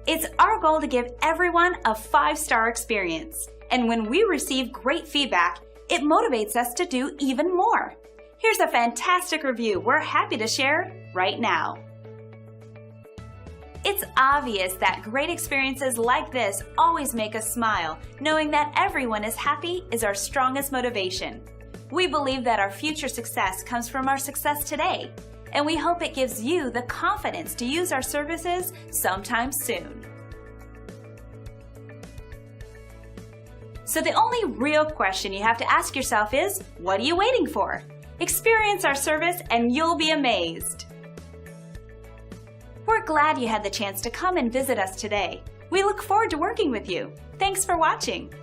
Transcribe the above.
It's our goal to give everyone a 5-star experience. And when we receive great feedback, it motivates us to do even more. Here's a fantastic review we're happy to share right now. It's obvious that great experiences like this always make us smile. Knowing that everyone is happy is our strongest motivation. We believe that our future success comes from our success today, and we hope it gives you the confidence to use our services sometime soon. So the only real question you have to ask yourself is, what are you waiting for? Experience our service and you'll be amazed. We're glad you had the chance to come and visit us today. We look forward to working with you. Thanks for watching.